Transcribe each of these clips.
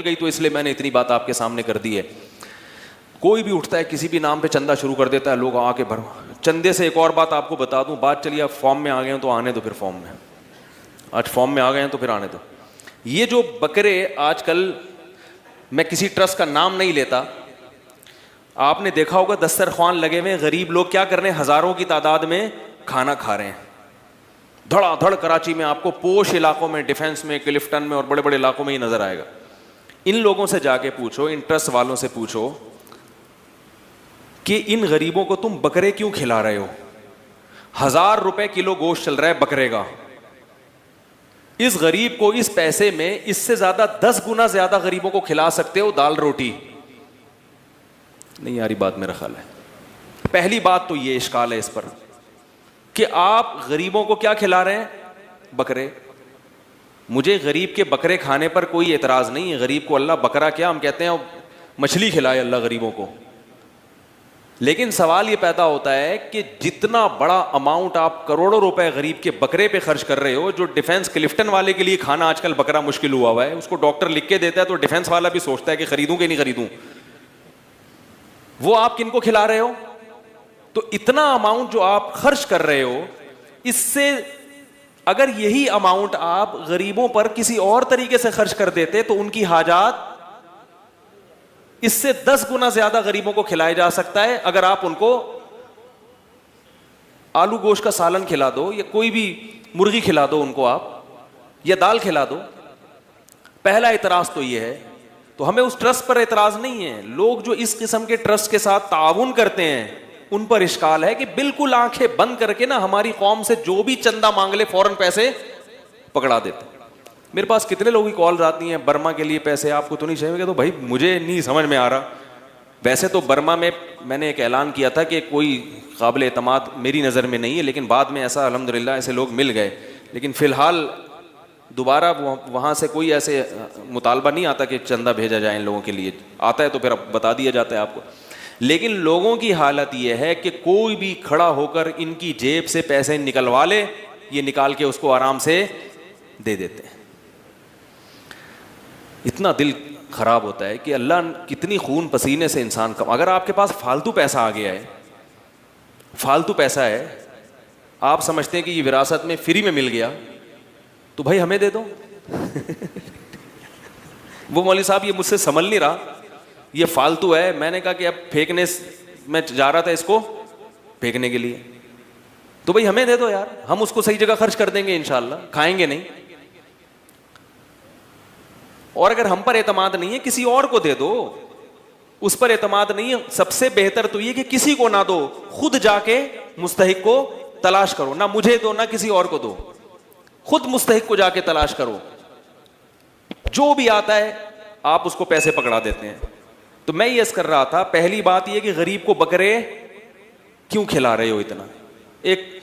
गई तो इसलिए मैंने इतनी बात आपके सामने कर दी है। कोई भी उठता है किसी भी नाम पे चंदा शुरू कर देता है, लोग आके भर। चंदे से एक और बात आपको बता दूं, बात चलिए आप फॉर्म में आ गए हैं तो आने दो, फिर फॉर्म में आज फॉर्म में आ गए हैं तो फिर आने दो। ये जो बकरे आजकल, मैं किसी ट्रस्ट का नाम नहीं लेता, आपने देखा होगा दस्तरख्वान लगे हुए, गरीब लोग क्या कर रहे हैं, हजारों की तादाद में खाना खा रहे हैं धड़ाधड़। कराची में आपको पोश इलाकों में, डिफेंस में, क्लिफ्टन में और बड़े बड़े इलाकों में ही नजर आएगा। इन लोगों से जाके पूछो, इन ट्रस्ट वालों से पूछो कि इन गरीबों को तुम बकरे क्यों खिला रहे हो। 1000 रुपए किलो गोश्त चल रहा है बकरे का। इस गरीब को इस पैसे में इससे ज्यादा 10 गुना ज्यादा गरीबों को खिला सकते हो दाल रोटी। नहीं यारी बात मेरा ख्याल है। पहली बात तो ये इश्काल है इस पर कि आप गरीबों को क्या खिला रहे हैं, बकरे। मुझे गरीब के बकरे खाने पर कोई एतराज नहीं है। गरीब को अल्लाह बकरा क्या, हम कहते हैं मछली खिलाए अल्लाह गरीबों को। लेकिन सवाल ये पैदा होता है कि जितना बड़ा अमाउंट आप करोड़ों रुपए गरीब के बकरे पे खर्च कर रहे हो, जो डिफेंस क्लिफ्टन वाले के लिए खाना आजकल बकरा मुश्किल हुआ है, उसको डॉक्टर लिख के देता है तो डिफेंस वाला भी सोचता है कि खरीदूं कि नहीं खरीदूं। वो आप किनको खिला रहे हो? तो इतना अमाउंट जो आप खर्च कर रहे हो, इससे अगर यही अमाउंट आप गरीबों पर किसी और तरीके से खर्च कर देते तो उनकी हाजात इससे 10 गुना ज्यादा गरीबों को खिलाया जा सकता है। अगर आप उनको आलू गोश्त का सालन खिला दो या कोई भी मुर्गी खिला दो उनको आप, या दाल खिला दो। पहला इतराज तो यह है। तो हमें उस ट्रस्ट पर एतराज नहीं है। लोग जो इस किस्म के ट्रस्ट के साथ ताउन करते हैं उन पर इश्काल है कि बिल्कुल आंखें बंद करके ना हमारी कौम से जो भी चंदा मांग ले फौरन पैसे पकड़ा देते। मेरे पास कितने लोगों की कॉल आती हैं, बर्मा के लिए पैसे आपको तो नहीं चाहिए? तो भाई मुझे नहीं समझ में आ रहा। वैसे तो बर्मा में मैंने एक ऐलान किया था कि कोई काबिल एतमाद मेरी नज़र में नहीं है, लेकिन बाद में ऐसा अल्हम्दुलिल्लाह ऐसे लोग मिल गए। लेकिन फ़िलहाल दोबारा वहाँ से कोई ऐसे मुतालबा नहीं आता कि चंदा भेजा जाए इन लोगों के लिए। आता है तो फिर बता दिया जाता है आपको। लेकिन लोगों की हालत यह है कि कोई भी खड़ा होकर इनकी जेब से पैसे निकलवा ले, ये निकाल के उसको आराम से दे देते हैं। इतना दिल खराब होता है कि अल्लाह कितनी खून पसीने से इंसान का, अगर आपके पास फालतू पैसा आ गया है, फालतू पैसा है, आप समझते हैं कि ये विरासत में फ्री में मिल गया, तो भाई हमें दे दो। वो मौलवी साहब ये मुझसे संभल नहीं रहा, ये फालतू है। मैंने कहा कि अब फेंकने में जा रहा था इसको फेंकने के लिए, तो भाई हमें दे दो यार, हम उसको सही जगह खर्च कर देंगे इंशाल्लाह, खाएंगे नहीं। और अगर हम पर एतमाद नहीं है किसी और को दे दो। उस पर एतमाद नहीं है, सबसे बेहतर तो ये कि किसी को ना दो, खुद जाके मुस्तहिक को तलाश करो। ना मुझे दो ना किसी और को दो, खुद मुस्तहिक को जाके तलाश करो। जो भी आता है आप उसको पैसे पकड़ा देते हैं। तो मैं ये कर रहा था, पहली बात ये कि गरीब को बकरे क्यों खिला रहे हो इतना। एक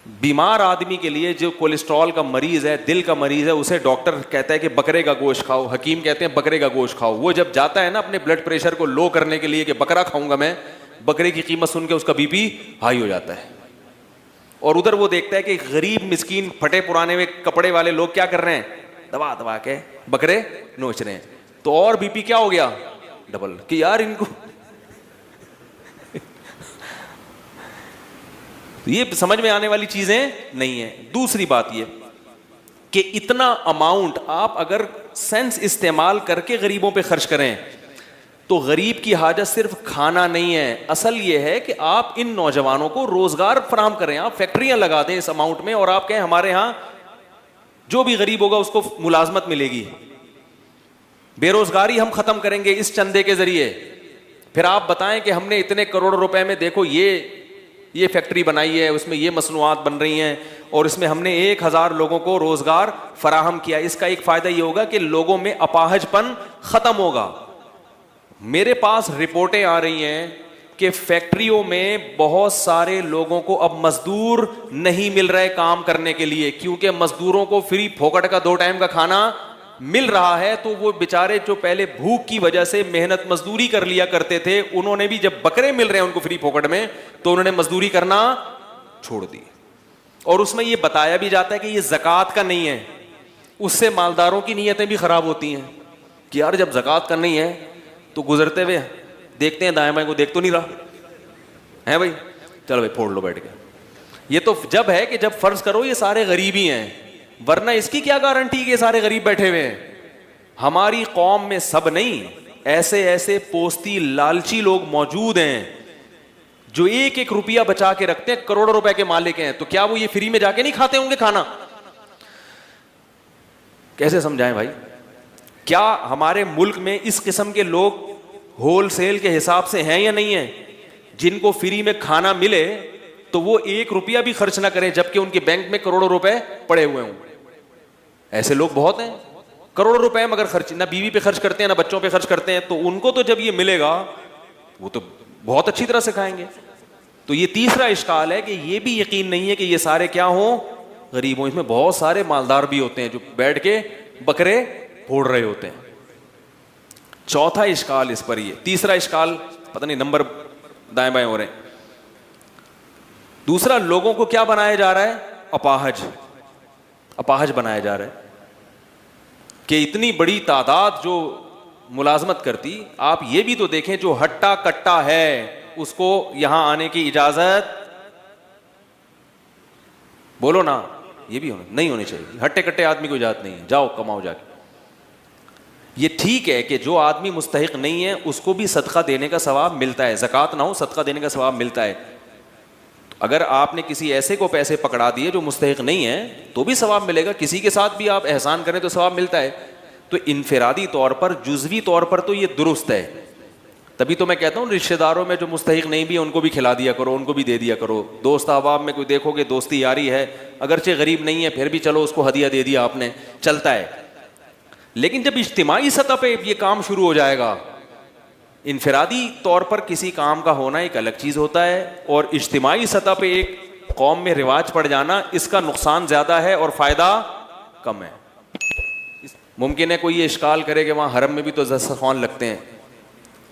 बीमार आदमी के लिए, जो कोलेस्ट्रॉल का मरीज है, दिल का मरीज है, उसे डॉक्टर कहता है कि बकरे का गोश्त खाओ, हकीम कहते हैं बकरे का गोश्त खाओ। वो जब जाता है ना अपने ब्लड प्रेशर को लो करने के लिए कि बकरा खाऊंगा मैं, बकरे की कीमत सुन के उसका बीपी हाई हो जाता है। और उधर वो देखता है कि गरीब मिस्कीन फटे पुराने में कपड़े वाले लोग क्या कर रहे हैं, दबा दबा के बकरे नोच रहे हैं। तो और बीपी क्या हो गया, डबल, कि यार इनको ये समझ में आने वाली चीजें नहीं है। दूसरी बात ये कि इतना अमाउंट आप अगर सेंस इस्तेमाल करके गरीबों पे खर्च करें तो गरीब की हाजत सिर्फ खाना नहीं है, असल ये है कि आप इन नौजवानों को रोजगार फराहम करें। आप फैक्ट्रियां लगा दें इस अमाउंट में और आप कहें हमारे यहां जो भी गरीब होगा उसको मुलाजमत मिलेगी, बेरोजगारी हम खत्म करेंगे इस चंदे के जरिए। फिर आप बताएं कि हमने इतने करोड़ रुपए में देखो ये फैक्ट्री बनाई है, उसमें ये मसनूआत बन रही हैं और इसमें हमने 1000 लोगों को रोजगार फराहम किया। इसका एक फायदा ये होगा कि लोगों में अपाहजपन खत्म होगा। मेरे पास रिपोर्टें आ रही हैं कि फैक्ट्रियों में बहुत सारे लोगों को अब मजदूर नहीं मिल रहे काम करने के लिए, क्योंकि मजदूरों को फ्री फोकट का 2 टाइम का खाना मिल रहा है। तो वो बेचारे जो पहले भूख की वजह से मेहनत मजदूरी कर लिया करते थे, उन्होंने भी जब बकरे मिल रहे हैं उनको फ्री फोकट में, तो उन्होंने मजदूरी करना छोड़ दी। और उसमें यह बताया भी जाता है कि यह ज़कात का नहीं है, उससे मालदारों की नीयतें भी खराब होती हैं। कि यार जब ज़कात करनी है तो गुजरते हुए देखते हैं दाएं बाएं को, देख तो नहीं रहा है भाई, चलो भाई फोड़ लो बैठ के। ये तो जब है कि जब फर्ज करो ये सारे गरीब ही हैं, वरना इसकी क्या गारंटी कि ये सारे गरीब बैठे हुए हैं। हमारी कौम में सब नहीं, ऐसे ऐसे पोस्ती लालची लोग मौजूद हैं जो एक एक रुपया बचा के रखते हैं, करोड़ों रुपए के मालिक हैं। तो क्या वो ये फ्री में जाके नहीं खाते होंगे खाना? कैसे समझाएं भाई? क्या हमारे मुल्क में इस किस्म के लोग होलसेल के हिसाब से हैं या नहीं है, जिनको फ्री में खाना मिले तो वो एक रुपया भी खर्च ना करें जबकि उनके बैंक में करोड़ों रुपए पड़े हुए हों? ऐसे लोग बहुत हैं, करोड़ों रुपए मगर खर्च ना बीवी पे खर्च करते हैं ना बच्चों पे खर्च करते हैं। तो उनको तो जब ये मिलेगा वो तो बहुत अच्छी तरह से खाएंगे। तो ये तीसरा इश्काल है कि ये भी यकीन नहीं है कि ये सारे क्या हों, गरीब हों। इसमें बहुत सारे मालदार भी होते हैं जो बैठ के बकरे फोड़ रहे होते हैं। चौथा इश्काल इस पर, ये तीसरा इश्काल पता नहीं नंबर दाएं बाएं हो रहे हैं। दूसरा, लोगों को क्या बनाया जा रहा है? अपाहज, अपाहज बनाया जा रहा है कि इतनी बड़ी तादाद जो मुलाजमत करती, आप ये भी तो देखें जो हट्टा कट्टा है उसको यहां आने की इजाजत, बोलो ना, ये भी नहीं होनी चाहिए। हट्टे कट्टे आदमी को इजाजत नहीं है, जाओ कमाओ जाके। ये ठीक है कि जो आदमी मुस्तहिक नहीं है उसको भी सदका देने का सवाब मिलता है, ज़कात ना हो सदका देने का सवाब मिलता है। तो अगर आपने किसी ऐसे को पैसे पकड़ा दिए जो मुस्तहिक नहीं है तो भी सवाब मिलेगा, किसी के साथ भी आप एहसान करें तो सवाब मिलता है। तो इनफिरादी तौर पर, जुज़वी तौर पर तो ये दुरुस्त है। तभी तो मैं कहता हूँ रिश्तेदारों में जो मुस्तहिक नहीं भी है उनको भी खिला दिया करो, उनको भी दे दिया करो। दोस्त अहबाब में कोई देखोगे दोस्ती यारी है, अगरचे गरीब नहीं है फिर भी चलो उसको हदिया दे दिया आपने, चलता है। लेकिन जब इज्तिमाई सतह पे ये काम शुरू हो जाएगा, इनफिरादी तौर पर किसी काम का होना एक अलग चीज़ होता है और इज्तिमाई सतह पे एक कौम में रिवाज पड़ जाना, इसका नुकसान ज़्यादा है और फ़ायदा कम है। मुमकिन है कोई ये इश्काल करे कि वहाँ हरम में भी तो दस्तरख़्वान लगते हैं,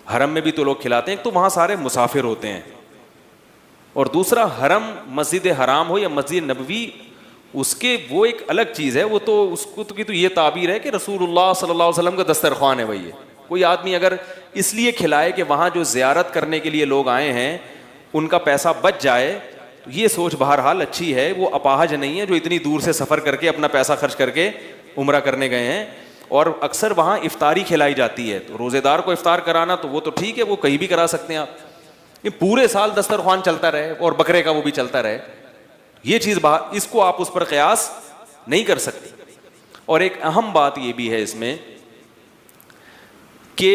हरम में भी तो लोग खिलाते हैं, तो वहाँ सारे मुसाफिर होते हैं। और दूसरा, हरम मस्जिद हराम हो या मस्जिद नबवी, उसके वो एक अलग चीज़ है। वो तो उसको तो की तो ये ताबीर है कि रसूलुल्लाह सल्लल्लाहु अलैहि वसल्लम का दस्तरख़्वान है भाई ये। कोई आदमी अगर इसलिए खिलाए कि वहाँ जो ज़ियारत करने के लिए लोग आए हैं उनका पैसा बच जाए, तो ये सोच बहरहाल अच्छी है। वो अपाहज नहीं है जो इतनी दूर से सफ़र करके अपना पैसा खर्च करके उम्रा करने गए हैं। और अक्सर वहाँ इफ्तारी खिलाई जाती है, तो रोज़ेदार को इफ्तार कराना तो वो तो ठीक है, वो कहीं भी करा सकते हैं आप। ये पूरे साल दस्तरख़्वान चलता रहे और बकरे का वो भी चलता रहे, ये चीज़ इसको आप उस पर क़यास नहीं कर सकते। और एक अहम बात ये भी है इसमें कि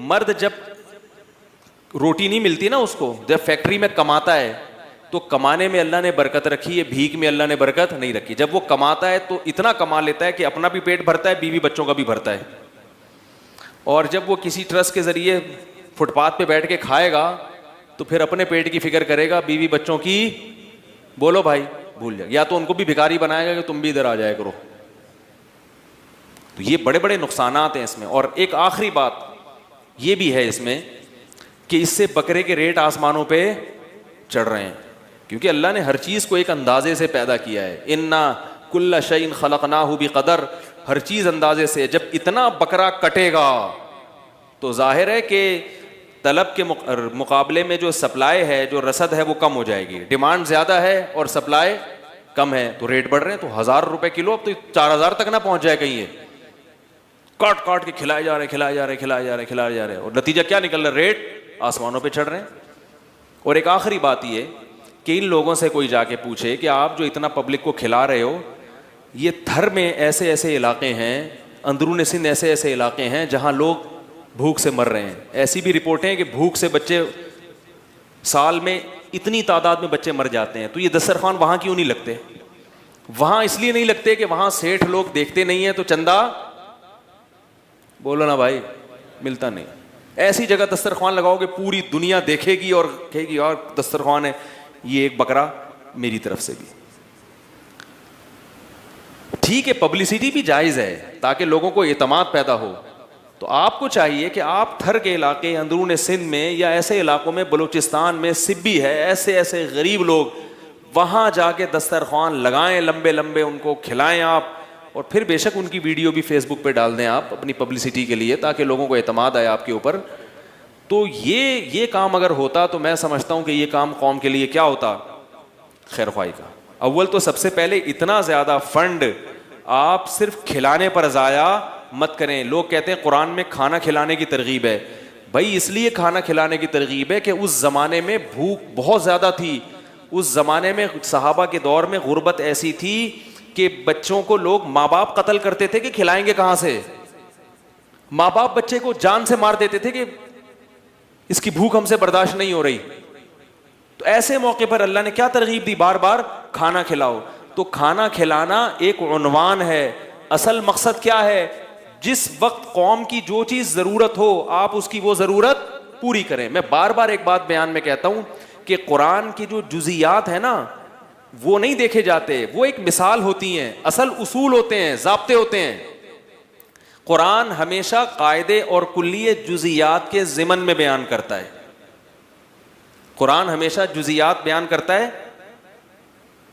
मर्द जब रोटी नहीं मिलती ना उसको, जब फैक्ट्री में कमाता है तो कमाने में अल्लाह ने बरकत रखी है, भीख में अल्लाह ने बरकत नहीं रखी। जब वो कमाता है तो इतना कमा लेता है कि अपना भी पेट भरता है, बीवी बच्चों का भी भरता है। और जब वो किसी ट्रस्ट के ज़रिए फुटपाथ पे बैठ के खाएगा तो फिर अपने पेट की फिक्र करेगा, बीवी बच्चों की बोलो भाई भूल जाए, या तो उनको भी भिखारी बनाएगा कि तुम भी इधर आ जाया करो। तो ये बड़े बड़े नुकसानात हैं इसमें। और एक आखिरी बात ये भी है इसमें कि इससे बकरे के रेट आसमानों पे चढ़ रहे हैं, क्योंकि अल्लाह ने हर चीज़ को एक अंदाजे से पैदा किया है। इन्ना कुल्ला शैइन खलकनाहु बिक़दर, हर चीज़ अंदाजे से। जब इतना बकरा कटेगा तो जाहिर है कि तलब के मुकाबले में जो सप्लाई है, जो रसद है, वो कम हो जाएगी। डिमांड ज़्यादा है और सप्लाई कम है तो रेट बढ़ रहे हैं। तो 1000 रुपये किलो, अब तो 4000 तक ना पहुंच जाए कहीं। ये काट काट के खिलाए जा रहे, खिलाए जा रहे, खिलाए जा रहे, खिलाए जा रहे, और नतीजा क्या निकल रहा है? रेट आसमानों पे चढ़ रहे हैं। और एक आखिरी बात ये कि इन लोगों से कोई जाके पूछे कि आप जो इतना पब्लिक को खिला रहे हो, ये थर में ऐसे ऐसे इलाके हैं, अंदरून सिंध ऐसे ऐसे इलाके हैं जहाँ लोग भूख से मर रहे हैं। ऐसी भी रिपोर्टें हैं कि भूख से बच्चे साल में इतनी तादाद में बच्चे मर जाते हैं। तो ये दस्तरखान वहाँ क्यों नहीं लगते? वहाँ इसलिए नहीं लगते कि वहाँ सेठ लोग देखते नहीं है तो चंदा, बोलो ना भाई, मिलता नहीं। ऐसी जगह दस्तरखान लगाओगे पूरी दुनिया देखेगी और कहेगी यार दस्तरखान है, ये एक बकरा मेरी तरफ से भी। ठीक है, पब्लिसिटी भी जायज़ है ताकि लोगों को एतमाद पैदा हो। तो आपको चाहिए कि आप थर के इलाके, अंदरून सिंध में या ऐसे इलाकों में, बलूचिस्तान में सिब्बी है, ऐसे ऐसे गरीब लोग, वहाँ जाके दस्तरखान लगाएं, लंबे लंबे उनको खिलाएं आप, और फिर बेशक उनकी वीडियो भी फेसबुक पे डाल दें आप अपनी पब्लिसिटी के लिए, ताकि लोगों को एतमाद आए आपके ऊपर। तो ये काम अगर होता तो मैं समझता हूँ कि ये काम कौम के लिए क्या होता, खैर ख्वाही का। अव्वल तो सबसे पहले इतना ज़्यादा फंड आप सिर्फ खिलाने पर ज़ाया मत करें। लोग कहते हैं कुरान में खाना खिलाने की तरगीब है। भाई इसलिए खाना खिलाने की तरगीब है कि उस ज़माने में भूख बहुत ज़्यादा थी। उस ज़माने में सहाबा के दौर में गुर्बत ऐसी थी कि बच्चों को लोग माँ बाप कत्ल करते थे कि खिलाएंगे कहाँ से। माँ बाप बच्चे को जान से मार देते थे कि इसकी भूख हमसे बर्दाश्त नहीं हो रही। तो ऐसे मौके पर अल्लाह ने क्या तरगीब दी, बार बार खाना खिलाओ। तो खाना खिलाना एक उन्वान है। असल मकसद क्या है, जिस वक्त कौम की जो चीज जरूरत हो आप उसकी वो जरूरत पूरी करें। मैं बार बार एक बात बयान में कहता हूं कि कुरान की जो जुजियात है ना वो नहीं देखे जाते, वो एक मिसाल होती हैं, असल उसूल होते हैं, ज़ाब्ते होते हैं। कुरान हमेशा कायदे और कुल्लिये जुजियात के ज़िमन में बयान करता है। कुरान हमेशा जुजियात बयान करता है।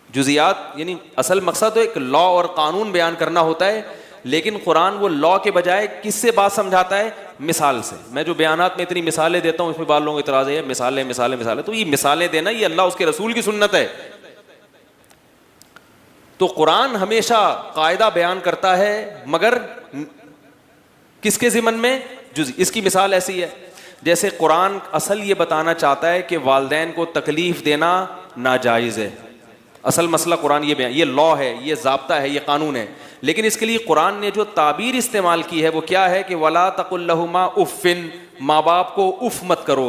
जुजियात यानी असल मकसद तो एक लॉ और कानून बयान करना होता है, लेकिन कुरान वो लॉ के बजाय किससे बात समझाता है, मिसाल से। मैं जो बयानात में इतनी मिसालें देता हूँ इसमें बाल लोगों को इतराज़ है, मिसालें मिसालें मिसालें। तो ये मिसालें देना ये अल्लाह उसके रसूल की सुन्नत है। तो कुरान हमेशा कायदा बयान करता है, मगर किसके ज़िमन में, इसकी मिसाल ऐसी है जैसे कुरान असल ये बताना चाहता है कि वालिदैन को तकलीफ देना नाजायज़ है। असल मसला कुरान ये बयान, ये लॉ है, ये ज़ाब्ता है, ये कानून है। लेकिन इसके लिए कुरान ने जो ताबीर इस्तेमाल की है वो क्या है कि वला तकुल लहुमा उफ़्फ़िन, माँ बाप को उफ मत करो।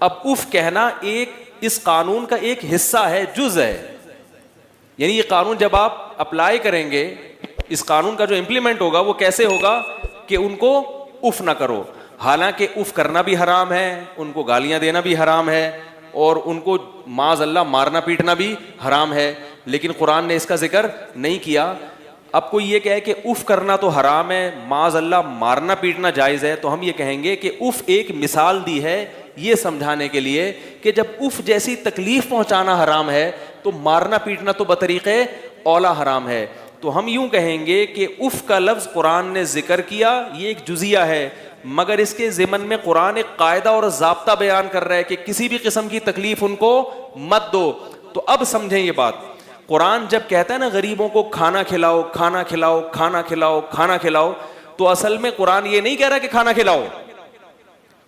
अब उफ कहना एक इस कानून का एक हिस्सा है, जुज़ है। यानी ये कानून जब आप अप्लाई करेंगे, इस कानून का जो इम्प्लीमेंट होगा वो कैसे होगा कि उनको उफ ना करो। हालांकि उफ करना भी हराम है, उनको गालियां देना भी हराम है, और उनको माज़अल्लाह मारना पीटना भी हराम है, लेकिन कुरान ने इसका जिक्र नहीं किया। अब कोई ये कहे कि उफ करना तो हराम है, माज़अल्लाह मारना पीटना जायज़ है, तो हम ये कहेंगे कि उफ एक मिसाल दी है ये समझाने के लिए कि जब उफ जैसी तकलीफ पहुंचाना हराम है तो मारना पीटना तो बतरीक़े औला हराम है। तो हम यूं कहेंगे कि उफ का लफ्ज़ कुरान ने जिक्र किया, ये एक जुजिया है, मगर इसके ज़िमन में कुरान एक कायदा और ज़ाब्ता बयान कर रहा है कि किसी भी किस्म की तकलीफ उनको मत दो। तो अब समझें ये बात, कुरान जब कहता है ना गरीबों को खाना खिलाओ खाना खिलाओ खाना खिलाओ खाना खिलाओ, तो असल में कुरान ये नहीं कह रहा कि खाना खिलाओ।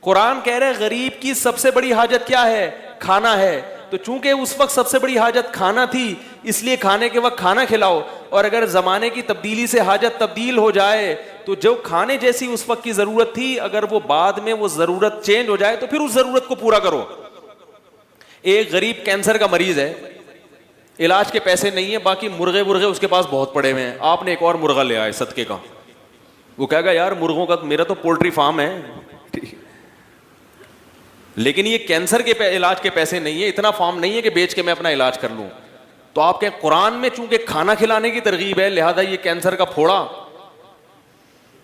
कुरान कह रहा है गरीब की सबसे बड़ी हाजत क्या है, खाना है। तो चूंकि उस वक्त सबसे बड़ी हाजत खाना थी, इसलिए खाने के वक्त खाना खिलाओ। और अगर जमाने की तब्दीली से हाजत तब्दील हो जाए तो जो खाने जैसी उस वक्त की जरूरत थी, अगर वो बाद में वो जरूरत चेंज हो जाए तो फिर उस जरूरत को पूरा करो। एक गरीब कैंसर का मरीज है, इलाज के पैसे नहीं है, बाकी मुर्गे मुर्गे उसके पास बहुत पड़े हुए हैं। आपने एक और मुर्गा ले आए सदके का, वो कहेगा यार मुर्गों का, मेरा तो पोल्ट्री फार्म है, लेकिन ये कैंसर के इलाज के पैसे नहीं है, इतना फार्म नहीं है कि बेच के मैं अपना इलाज कर लूं। तो आपके कुरान में चूंकि खाना खिलाने की तरगीब है, लिहाजा ये कैंसर का फोड़ा,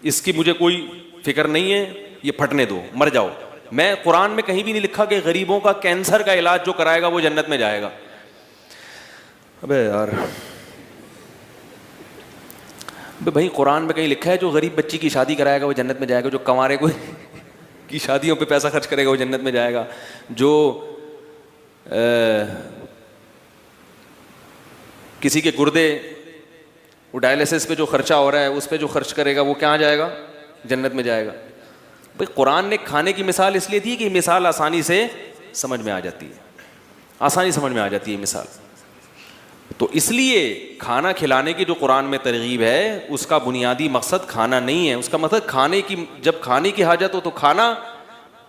इसकी मुझे कोई फिक्र नहीं है, ये फटने दो, मर जाओ। मैं कुरान में कहीं भी नहीं लिखा कि गरीबों का कैंसर का इलाज जो कराएगा वो जन्नत में जाएगा। अबे यार, भाई कुरान में कहीं लिखा है जो गरीब बच्ची की शादी कराएगा वो जन्नत में जाएगा, जो कंवारे को की शादियों पे पैसा खर्च करेगा वो जन्नत में जाएगा, जो किसी के गुर्दे वो डायलिसिस पे जो खर्चा हो रहा है उस पे जो खर्च करेगा वो कहाँ जाएगा, जन्नत में जाएगा। भाई कुरान ने खाने की मिसाल इसलिए दी कि मिसाल आसानी से समझ में आ जाती है, आसानी समझ में आ जाती है मिसाल। तो इसलिए खाना खिलाने की जो कुरान में तरगीब है उसका बुनियादी मकसद खाना नहीं है, उसका मकसद खाने की, जब खाने की हाजत हो तो खाना,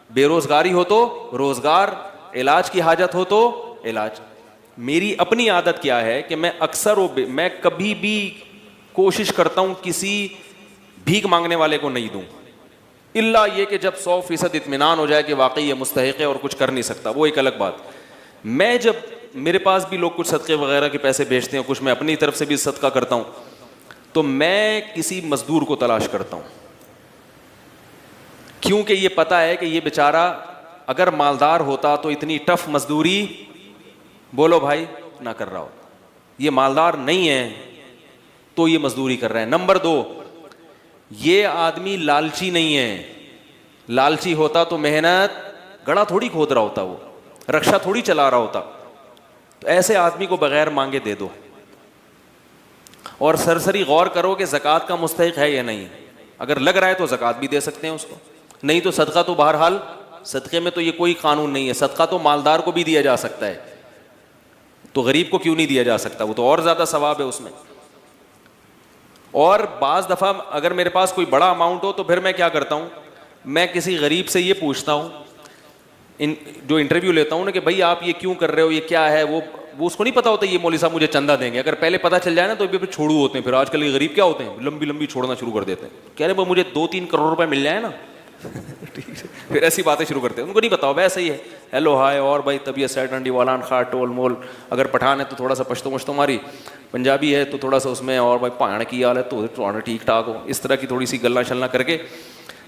बेरोजगारी हो तो रोजगार, इलाज की हाजत हो तो इलाज। मेरी अपनी आदत क्या है कि मैं अक्सर मैं कभी भी कोशिश करता हूं किसी भीख मांगने वाले को नहीं दूं, इल्ला ये कि जब 100% इत्मीनान हो जाए कि वाकई ये मुस्तहिक है और कुछ कर नहीं सकता, वो एक अलग बात। मैं जब मेरे पास भी लोग कुछ सदक़े वगैरह के पैसे भेजते हैं, कुछ मैं अपनी तरफ से भी सदका करता हूं, तो मैं किसी मजदूर को तलाश करता हूं, क्योंकि ये पता है कि ये बेचारा अगर मालदार होता तो इतनी टफ मजदूरी, बोलो भाई, ना कर रहा हो। ये मालदार नहीं है, तो ये मजदूरी कर रहे हैं। नंबर 2, ये आदमी लालची नहीं है। लालची होता तो मेहनत गड़ा थोड़ी खोद रहा होता, वो रक्षा थोड़ी चला रहा होता। तो ऐसे आदमी को बगैर मांगे दे दो, और सरसरी गौर करो कि ज़कात का मुस्तहिक है या नहीं। अगर लग रहा है तो ज़कात भी दे सकते हैं उसको, नहीं तो सदका तो बहरहाल, सदक़े में तो ये कोई कानून नहीं है, सदका तो मालदार को भी दिया जा सकता है, तो गरीब को क्यों नहीं दिया जा सकता? वो तो और ज़्यादा सवाब है उसमें। और बाज़ दफ़ा अगर मेरे पास कोई बड़ा अमाउंट हो तो फिर मैं क्या करता हूँ, मैं किसी गरीब से ये पूछता हूँ, जो इंटरव्यू लेता हूँ ना, कि भाई आप ये क्यों कर रहे हो, ये क्या है। वो उसको नहीं पता होता ये मौलवी साहब मुझे चंदा देंगे। अगर पहले पता चल जाए ना तो फिर छोड़ू होते हैं। फिर आजकल ये गरीब क्या होते हैं, लंबी लंबी छोड़ना शुरू कर देते हैं। कह रहे मुझे 2-3 करोड़ रुपए मिल जाए ना फिर ऐसी बातें शुरू करते हैं। उनको नहीं पता वैसे ही है, हेलो हाय और भाई तबीयत सेट अंडी वालान खा टोल मोल। अगर पठान है तो थोड़ा सा पश्तो मश्तो मारी, पंजाबी है तो थोड़ा सा उसमें, और भाई पाण की हाल है तो ठीक ठाक हो, इस तरह की थोड़ी सी गल्ला शल्ला करके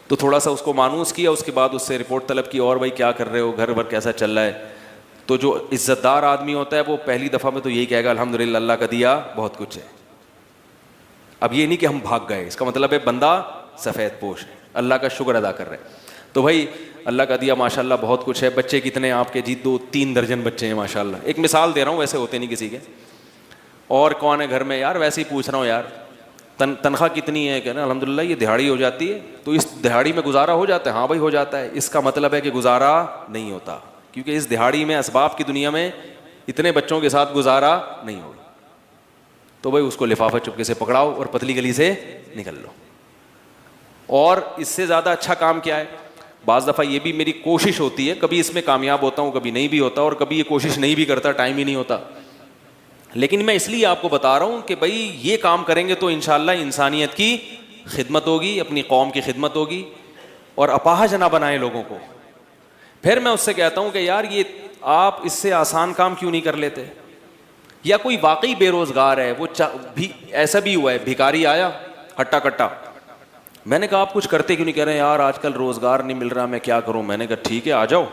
तो थोड़ा सा उसको मानूस किया। उसके बाद उससे रिपोर्ट तलब की, और भाई क्या कर रहे हो, घर भर कैसा चल रहा है। तो जो इज्जतदार आदमी होता है वो पहली दफ़ा में तो यही कहेगा अल्हम्दुलिल्लाह, अल्लाह का दिया बहुत कुछ है। अब ये नहीं कि हम भाग गए, इसका मतलब है बंदा सफ़ेद पोश है, अल्लाह का शुक्र अदा कर रहे हैं। तो भाई अल्लाह का दिया माशाल्लाह बहुत कुछ है। बच्चे कितने आपके? जी 2-3 दर्जन बच्चे हैं माशाल्लाह। एक मिसाल दे रहा हूँ, वैसे होते नहीं किसी के। और कौन है घर में? यार वैसे ही पूछ रहा हूँ यार, तनख्वाह कितनी है? कहना अल्हम्दुलिल्लाह ये दिहाड़ी हो जाती है। तो इस दिहाड़ी में गुजारा हो जाता है? हाँ भाई हो जाता है। इसका मतलब है कि गुजारा नहीं होता, क्योंकि इस दिहाड़ी में असबाब की दुनिया में इतने बच्चों के साथ गुजारा नहीं होगा। तो भाई उसको लिफाफा चुपके से पकड़ाओ और पतली गली से निकल लो। और इससे ज़्यादा अच्छा काम क्या है? बाज़ दफ़ा ये भी मेरी कोशिश होती है, कभी इसमें कामयाब होता हूँ, कभी नहीं भी होता, और कभी ये कोशिश नहीं भी करता, टाइम ही नहीं होता। लेकिन मैं इसलिए आपको बता रहा हूँ कि भाई ये काम करेंगे तो इंशाअल्लाह इंसानियत की खिदमत होगी, अपनी कौम की खिदमत होगी, और अपाहज ना बनाए लोगों को। फिर मैं उससे कहता हूँ कि यार ये आप इससे आसान काम क्यों नहीं कर लेते? या कोई वाकई बेरोजगार है, वो भी ऐसा भी हुआ है, भिखारी आया हट्टा कट्टा, मैंने कहा आप कुछ करते क्यों नहीं? कह रहे हैं यार आजकल रोजगार नहीं मिल रहा, मैं क्या करूँ। मैंने कहा ठीक है आ जाओ,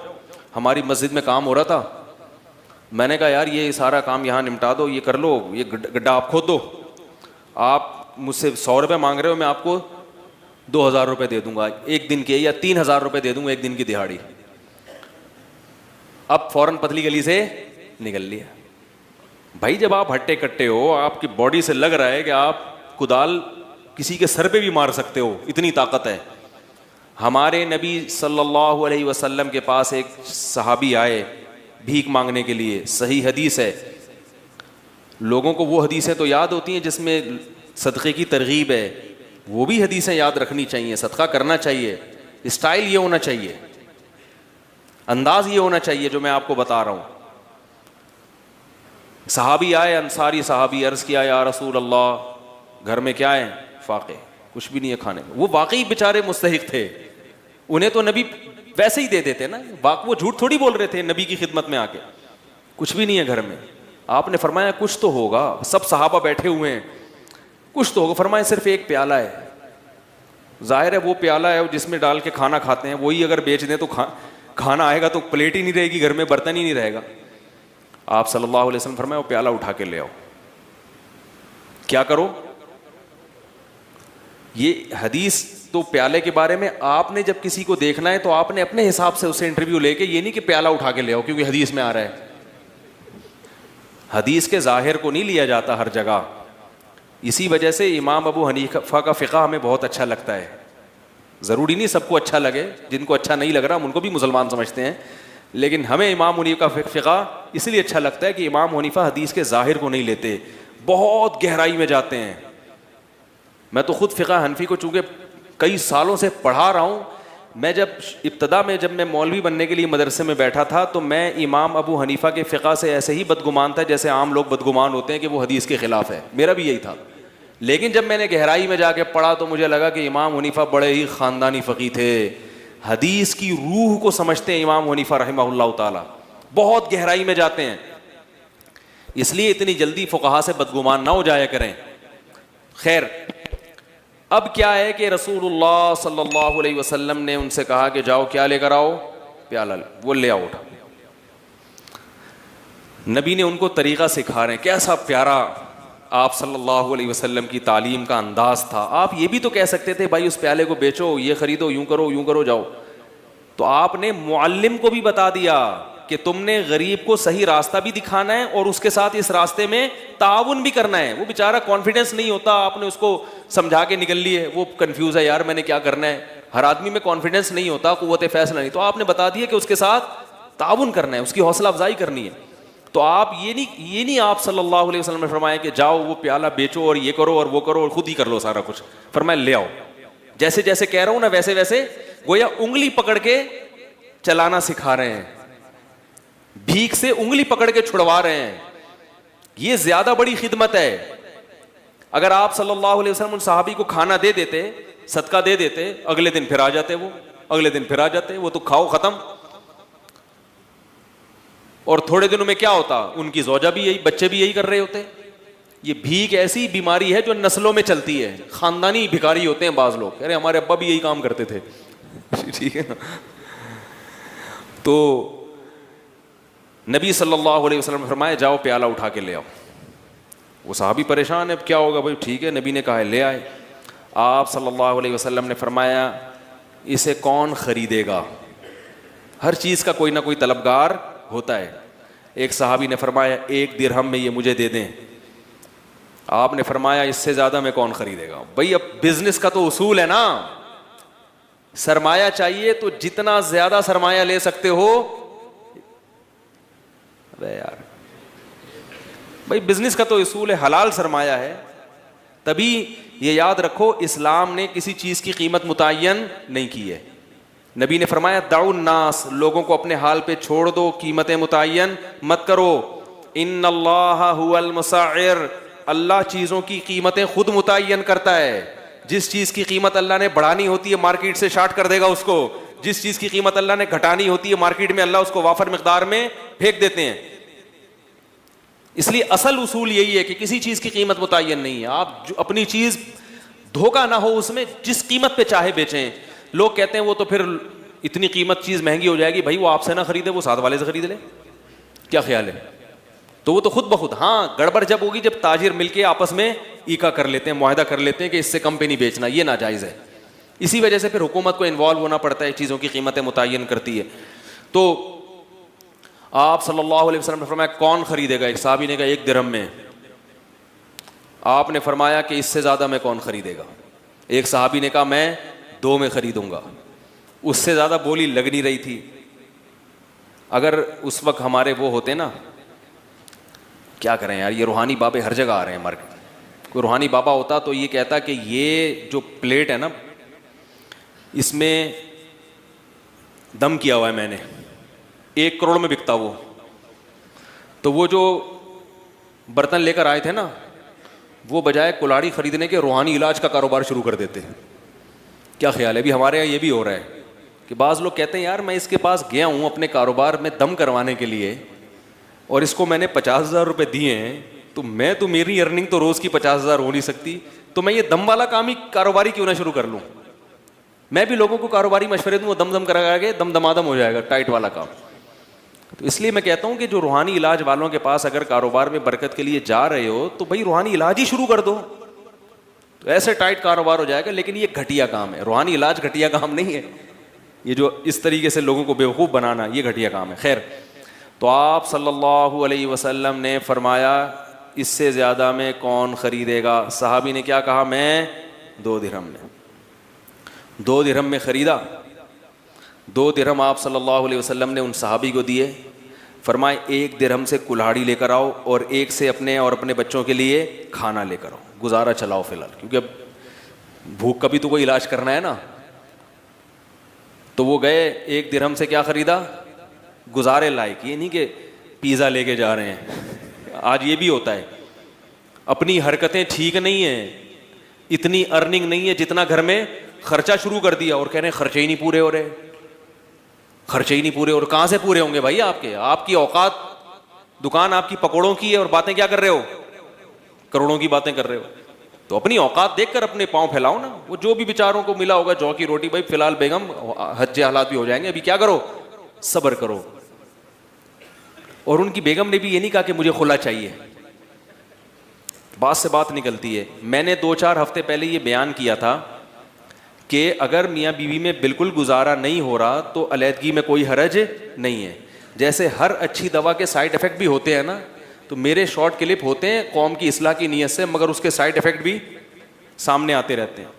हमारी मस्जिद में काम हो रहा था, मैंने कहा यार ये सारा काम यहाँ निपटा दो, ये कर लो, ये गड्ढा आप खोद दो, आप मुझसे 100 रुपये मांग रहे हो, मैं आपको 2000 रुपये दे दूंगा एक दिन के, या 3000 रुपये दे दूंगा एक दिन की दिहाड़ी। अब फौरन पतली गली से निकल लिया। भाई जब आप हट्टे कट्टे हो, आपकी बॉडी से लग रहा है कि आप कुदाल किसी के सर पे भी मार सकते हो, इतनी ताकत है। हमारे नबी सल्लल्लाहु अलैहि वसल्लम के पास एक सहाबी आए भीख मांगने के लिए, सही हदीस है। लोगों को वो हदीसें तो याद होती हैं जिसमें सदक़े की तरगीब है, वो भी हदीसें याद रखनी चाहिए। सदका करना चाहिए, स्टाइल ये होना चाहिए, अंदाज ये होना चाहिए जो मैं आपको बता रहा हूँ। सहाबी आए, अंसारी सहाबी, अर्ज़ किया या रसूल अल्लाह घर में क्या है? फाके, कुछ भी नहीं है खाने में। वो वाकई बेचारे मुस्तहिक थे, उन्हें तो नबी वैसे ही दे देते ना, वो झूठ थोड़ी बोल रहे थे नबी की खिदमत में आके। कुछ भी नहीं है घर में। आपने फरमाया कुछ तो होगा, सब सहाबा बैठे हुए हैं, कुछ तो होगा। फरमाया सिर्फ एक प्याला है। जाहिर है वो प्याला है जिसमें डाल के खाना खाते हैं, वही अगर बेच दें तो खाना आएगा तो प्लेट ही नहीं रहेगी घर में, बर्तन ही नहीं रहेगा। आप सल्लल्लाहु अलैहि वसल्लम फरमाया वो प्याला उठा के ले आओ। क्या करो? ये हदीस तो प्याले के बारे में, आपने जब किसी को देखना है तो आपने अपने हिसाब से उससे इंटरव्यू लेके, ये नहीं कि प्याला उठा के ले आओ क्योंकि हदीस में आ रहा है। हदीस के जाहिर को नहीं लिया जाता हर जगह। इसी वजह से इमाम अबू हनीफा का फ़िक़्ह हमें बहुत अच्छा लगता है। ज़रूरी नहीं सबको अच्छा लगे, जिनको अच्छा नहीं लग रहा हम उनको भी मुसलमान समझते हैं, लेकिन हमें इमाम हनीफा का फ़िक़्ह इसलिए अच्छा लगता है कि इमाम हनीफा हदीस के जाहिर को नहीं लेते, बहुत गहराई में जाते हैं। मैं तो खुद फ़िक़्ह हनफी को चूँकि कई सालों से पढ़ा रहा हूँ, मैं जब इब्तदा में जब मैं मौलवी बनने के लिए मदरसे में बैठा था तो मैं इमाम अबू हनीफा के फ़िक़्ह से ऐसे ही बदगुमान था जैसे आम लोग बदगुमान होते हैं कि वो हदीस के ख़िलाफ़ है। मेरा भी यही था। लेकिन जब मैंने गहराई में जाके पढ़ा तो मुझे लगा कि इमाम हनीफा बड़े ही ख़ानदानी फ़क़ीह थे, हदीस की रूह को समझते हैं इमाम हनीफा रहमहुल्लाह ताला, बहुत गहराई में जाते हैं। इसलिए इतनी जल्दी फ़ुक़हा से बदगुमान ना हो जाया करें। खैर, अब क्या है कि रसूलुल्लाह सल्लल्लाहु अलैहि वसल्लम ने उनसे कहा कि जाओ क्या लेकर आओ? प्याला। वो ले आओ। नबी ने उनको तरीक़ा सिखा रहे हैं, कैसा प्यारा आप सल्लल्लाहु अलैहि वसल्लम की तालीम का अंदाज था। आप ये भी तो कह सकते थे भाई उस प्याले को बेचो, ये खरीदो, यूं करो जाओ। तो आपने मुअल्लिम को भी बता दिया कि तुमने गरीब को सही रास्ता भी दिखाना है और उसके साथ इस रास्ते में ताउन भी करना है। वो बेचारा कॉन्फिडेंस नहीं होता, आपने उसको समझा के निकल लिए, वो कंफ्यूज है यार मैंने क्या करना है। हर आदमी में कॉन्फिडेंस नहीं होता, कुव्वत फैसला नहीं, तो आपने बता दिया कि उसके साथ ताउन करना है, उसकी हौसला अफजाई करनी है। तो आप ये नहीं आप सल्लल्लाहु अलैहि वसल्लम ने फरमाया कि जाओ वो प्याला बेचो और ये करो और वो करो और खुद ही कर लो सारा कुछ। फरमाया ले आओ, जैसे जैसे कह रहा हूं ना वैसे वैसे गोया उंगली पकड़ के चलाना सिखा रहे हैं, भीख से उंगली पकड़ के छुड़वा रहे हैं। ये ज्यादा बड़ी खिदमत है। अगर आप सल्लल्लाहु अलैहि वसल्लम उन सहाबी को खाना दे देते, सदका दे देते, अगले दिन फिर आ जाते, वो अगले दिन फिर आ जाते, वो तो खाओ खत्म। और थोड़े दिनों में क्या होता, उनकी ज़ौजा भी यही, बच्चे भी यही कर रहे होते। ये भीख ऐसी बीमारी है जो नस्लों में चलती है। खानदानी भिखारी होते हैं बाज लोग, कह रहे हमारे अब्बा भी यही काम करते थे। ठीक है ना। तो नबी सल्लल्लाहु अलैहि वसल्लम ने फरमाया जाओ प्याला उठा के ले आओ। वो साहबी परेशान है, क्या होगा भाई, ठीक है नबी ने कहा है ले आए। आप सल्लल्लाहु अलैहि वसल्लम ने फरमाया इसे कौन खरीदेगा। हर चीज़ का कोई ना कोई तलबगार होता है। एक सहाबी ने फरमाया 1 दिरहम में ये मुझे दे दें। आपने फरमाया इससे ज़्यादा में कौन खरीदेगा। भाई अब बिजनेस का तो उसूल है ना, सरमाया चाहिए तो जितना ज़्यादा सरमाया ले सकते हो। अरे यार भाई बिजनेस का तो उसूल है, हलाल सरमाया है। तभी ये याद रखो इस्लाम ने किसी चीज़ की कीमत मुतय्यन नहीं की है। नबी ने फरमाया दाउन नास, लोगों को अपने हाल पे छोड़ दो, कीमतें मुतय्यन मत करो। इन्नल्लाह हुवल मुसअ्इर, अल्लाह चीज़ों की कीमतें खुद मुतय्यन करता है। जिस चीज़ की कीमत अल्लाह ने बढ़ानी होती है मार्केट से शार्ट कर देगा उसको, जिस चीज़ की कीमत अल्लाह ने घटानी होती है मार्केट में अल्लाह उसको वाफर मिकदार में फेंक देते हैं। इसलिए असल उसूल यही है कि किसी चीज़ की कीमत मुतय्यन नहीं है। आप जो अपनी चीज़ धोखा ना हो उसमें, जिस कीमत पे चाहे बेचें। लोग कहते हैं वो तो फिर इतनी कीमत चीज़ महंगी हो जाएगी, भाई वो आपसे ना खरीदे, वो साथ वाले से खरीद ले, क्या ख्याल है। तो वो तो खुद ब खुद, हाँ गड़बड़ जब होगी जब ताजिर मिलके आपस में ईका कर लेते हैं, मुआहदा कर लेते हैं कि इससे कम पे नहीं बेचना, ये नाजायज़ है। इसी वजह से फिर हुकूमत को इन्वॉल्व होना पड़ता है, चीज़ों की कीमतें मुतय्यन करती है। तो आप सल्लल्लाहु अलैहि वसल्लम ने फरमाया कौन खरीदेगा। एक साहबी ने कहा 1 दिरहम में। आपने फरमाया कि इससे ज़्यादा में कौन खरीदेगा। एक साहबी ने कहा मैं 2 में खरीदूंगा। उससे ज़्यादा बोली लग नहीं रही थी। अगर उस वक्त हमारे वो होते ना, क्या करें यार, ये रूहानी बाबे हर जगह आ रहे हैं मार्केट। कोई रूहानी बाबा होता तो ये कहता कि ये जो प्लेट है ना इसमें दम किया हुआ है मैंने, 1 करोड़ में बिकता वो। तो वो जो बर्तन लेकर आए थे ना, वो बजाय कुल्हाड़ी खरीदने के रूहानी इलाज का कारोबार शुरू कर देते। क्या ख्याल है। अभी हमारे यहाँ ये भी हो रहा है कि बाज़ लोग कहते हैं यार मैं इसके पास गया हूँ अपने कारोबार में दम करवाने के लिए और इसको मैंने 50,000 रुपये दिए हैं, तो मेरी अर्निंग तो रोज़ की 50,000 हो नहीं सकती, तो मैं ये दम वाला काम ही कारोबारी क्यों ना शुरू कर लूँ। मैं भी लोगों को कारोबारी मशवरे दूँ, वो दम करा के दमादम हो जाएगा टाइट वाला काम। तो इसलिए मैं कहता हूँ कि जो रूहानी इलाज वालों के पास अगर कारोबार में बरकत के लिए जा रहे हो तो भाई रूहानी इलाज ही शुरू कर दो, तो ऐसे टाइट कारोबार हो जाएगा। लेकिन ये घटिया काम है, रूहानी इलाज घटिया काम नहीं है। ये जो इस तरीके से लोगों को बेवकूफ़ बनाना, ये घटिया काम है। खैर, तो आप सल्लल्लाहु अलैहि वसल्लम ने फरमाया इससे ज़्यादा में कौन ख़रीदेगा। सहाबी ने क्या कहा, मैं 2 दिरहम में। 2 दिरहम में ख़रीदा। 2 दिरहम आप सल्लल्लाहु अलैहि वसल्लम ने उन सहाबी को दिए। फरमाए 1 दिरहम से कुल्हाड़ी लेकर आओ और 1 से अपने और अपने बच्चों के लिए खाना लेकर आओ, गुजारा चलाओ फ़िलहाल, क्योंकि अब भूख का भी तो कोई इलाज करना है ना। तो वो गए, 1 दिरहम से क्या ख़रीदा, गुजारे लायक। ये नहीं कि पिज़्ज़ा लेके जा रहे हैं। आज ये भी होता है, अपनी हरकतें ठीक नहीं हैं, इतनी अर्निंग नहीं है जितना घर में खर्चा शुरू कर दिया और कह रहे हैं खर्चे ही नहीं पूरे हो रहे, खर्चे ही नहीं पूरे। और कहाँ से पूरे होंगे भाई आपके, आपकी औकात, दुकान आपकी पकौड़ों की है और बातें क्या कर रहे हो, करोड़ों की बातें कर रहे हो। तो अपनी औकात देखकर अपने पाँव फैलाओ ना। वो जो भी बेचारों को मिला होगा जौ की रोटी, भाई फिलहाल बेगम हज्जे हालात भी हो जाएंगे, अभी क्या करो, सब्र करो। और उनकी बेगम ने भी ये नहीं कहा कि मुझे खुला चाहिए, बात से बात निकलती है। मैंने 2-4 हफ्ते पहले ये बयान किया था कि अगर मियाँ बीवी में बिल्कुल गुजारा नहीं हो रहा तो अलहदगी में कोई हरज नहीं है। जैसे हर अच्छी दवा के साइड इफ़ेक्ट भी होते हैं ना, तो मेरे शॉर्ट क्लिप होते हैं कौम की इस्लाह की नीयत से, मगर उसके साइड इफ़ेक्ट भी सामने आते रहते हैं।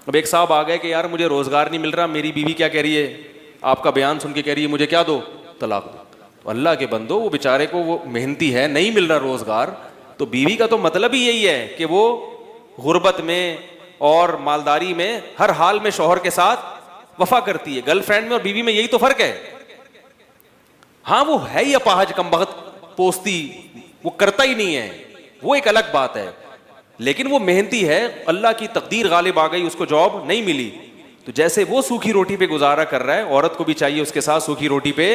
अब एक साहब आ गए कि यार मुझे रोज़गार नहीं मिल रहा, मेरी बीवी क्या कह रही है, आपका बयान सुन के कह रही है मुझे क्या दो, तलाक दो। तो अल्लाह के बंदो, वो बेचारे को, वो मेहनती है, नहीं मिल रहा रोज़गार, तो बीवी का तो मतलब ही यही है कि वो गुर्बत में और मालदारी में हर हाल में शौहर के साथ वफा करती है। गर्लफ्रेंड में और बीवी में यही तो फर्क है। हाँ वो है ही अपाहज, कमबख्त, पोस्ती, वो करता ही नहीं है, वो एक अलग बात है, लेकिन वो मेहनती है, अल्लाह की तकदीर गालिब आ गई, उसको जॉब नहीं मिली, तो जैसे वो सूखी रोटी पे गुजारा कर रहा है, औरत को भी चाहिए उसके साथ सूखी रोटी पे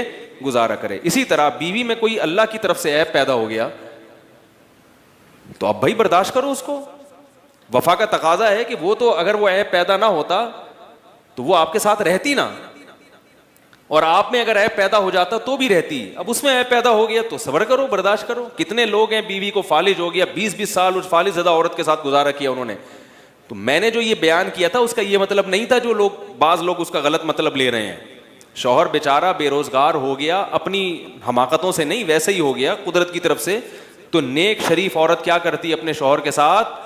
गुजारा करे। इसी तरह बीवी में कोई अल्लाह की तरफ से ऐब पैदा हो गया तो अब भाई बर्दाश्त करो उसको। वफा का तकाजा है कि वो तो अगर वो ऐब पैदा ना होता तो वो आपके साथ रहती ना, और आप में अगर ऐब पैदा हो जाता तो भी रहती। अब उसमें ऐब पैदा हो गया तो सब्र करो, बर्दाश्त करो। कितने लोग हैं बीवी को फालिज हो गया, 20-20 साल उस फालिज ज़दा औरत के साथ गुजारा किया उन्होंने। तो मैंने जो ये बयान किया था उसका ये मतलब नहीं था जो लोग, बाज लोग उसका गलत मतलब ले रहे हैं। शौहर बेचारा बेरोजगार हो गया, अपनी हमाकतों से नहीं, वैसे ही हो गया कुदरत की तरफ से, तो नेक शरीफ औरत क्या करती है, अपने शौहर के साथ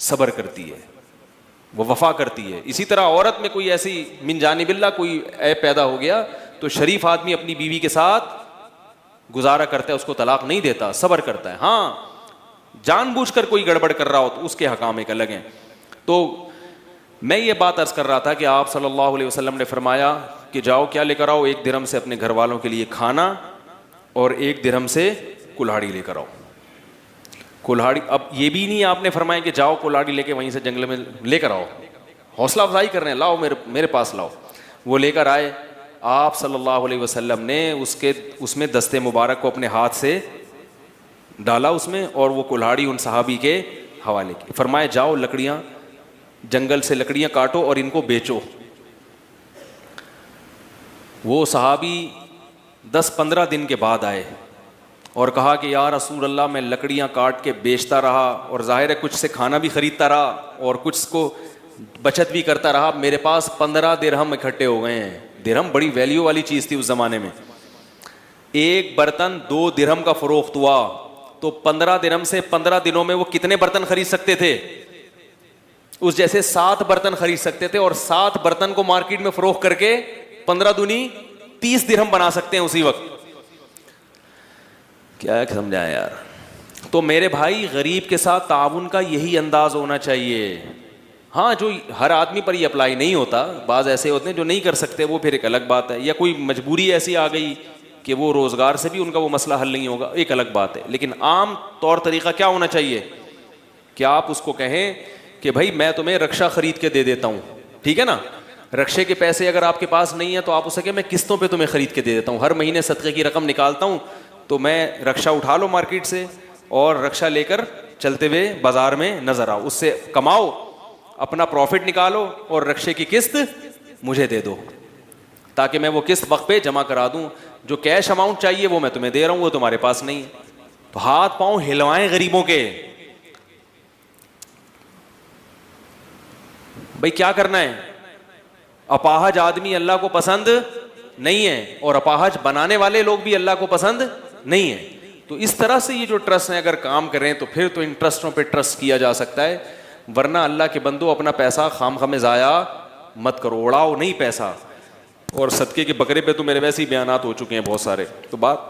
सब्र करती है, वो वफा करती है। इसी तरह औरत में कोई ऐसी मिन जानिबिल्ला कोई ऐब पैदा हो गया तो शरीफ आदमी अपनी बीवी के साथ गुजारा करता है, उसको तलाक नहीं देता, सब्र करता है। हाँ जानबूझकर कोई गड़बड़ कर रहा हो तो उसके हकाम एक अलग हैं। तो मैं ये बात अर्ज कर रहा था कि आप सल्लल्लाहु अलैहि वसल्लम ने फरमाया कि जाओ क्या लेकर आओ, 1 दिरहम से अपने घर वालों के लिए खाना और 1 दिरहम से कुल्हाड़ी लेकर आओ। कुल्हाड़ी, अब ये भी नहीं आपने फरमाया कि जाओ कुल्हाड़ी लेके वहीं से जंगल में लेकर आओ, हौसला अफजाई कर रहे हैं, लाओ मेरे पास लाओ। वो लेकर आए, आप सल्लल्लाहु अलैहि वसल्लम ने उसमें दस्ते मुबारक को अपने हाथ से डाला उसमें, और वो कुल्हाड़ी उन सहाबी के हवाले की। फरमाया जाओ लकड़ियाँ, जंगल से लकड़ियाँ काटो और इनको बेचो। वो सहाबी 10-15 दिन के बाद आए और कहा कि या रसूल अल्लाह, मैं लकड़ियाँ काट के बेचता रहा और ज़ाहिर है कुछ से खाना भी ख़रीदता रहा और कुछ को बचत भी करता रहा, मेरे पास 15 दिरहम इकट्ठे हो गए हैं। दिरहम बड़ी वैल्यू वाली चीज़ थी उस ज़माने में। एक बर्तन 2 दिरहम का फ़रोख्त हुआ तो 15 दिरहम से 15 दिनों में वो कितने बर्तन खरीद सकते थे? उस जैसे 7 बर्तन खरीद सकते थे, और 7 बर्तन को मार्केट में फ़रोख्त करके 15 दूनी 30 दिरहम बना सकते हैं उसी वक्त। क्या समझाएं यार। तो मेरे भाई, गरीब के साथ ताउन का यही अंदाज होना चाहिए। हाँ, जो हर आदमी पर ये अप्लाई नहीं होता, बाज़ ऐसे होते हैं जो नहीं कर सकते, वो फिर एक अलग बात है, या कोई मजबूरी ऐसी आ गई कि वो रोज़गार से भी उनका वो मसला हल नहीं होगा, एक अलग बात है। लेकिन आम तौर तरीक़ा क्या होना चाहिए कि आप उसको कहें कि भाई मैं तुम्हें रक्षा ख़रीद के दे देता हूँ, ठीक है ना, रक्षे के पैसे अगर आपके पास नहीं है तो आप उसे कहें मैं किस्तों पे तुम्हें ख़रीद के दे देता हूँ, हर महीने सदक़े की रकम निकालता हूँ, तो मैं रक्षा उठा लो मार्केट से और रक्षा लेकर चलते हुए बाज़ार में नज़र आओ, उससे कमाओ, अपना प्रॉफिट निकालो और रक्षे की किस्त मुझे दे दो, ताकि मैं वो किस्त वक्त पे जमा करा दूं। जो कैश अमाउंट चाहिए वो मैं तुम्हें दे रहा हूं, वो तुम्हारे पास नहीं है। तो हाथ पांव हिलवाएं गरीबों के। भाई क्या करना है? अपाहज आदमी अल्लाह को पसंद नहीं है और अपाहज बनाने वाले लोग भी अल्लाह को पसंद नहीं है। तो इस तरह से ये जो ट्रस्ट है अगर काम करें तो फिर तो इन ट्रस्टों पे ट्रस्ट किया जा सकता है, वरना अल्लाह के बंदो अपना पैसा खामखा में ज़ाया मत करो, उड़ाओ नहीं पैसा। और सदके के बकरे पे तो मेरे वैसे ही बयानात हो चुके हैं बहुत सारे, तो बात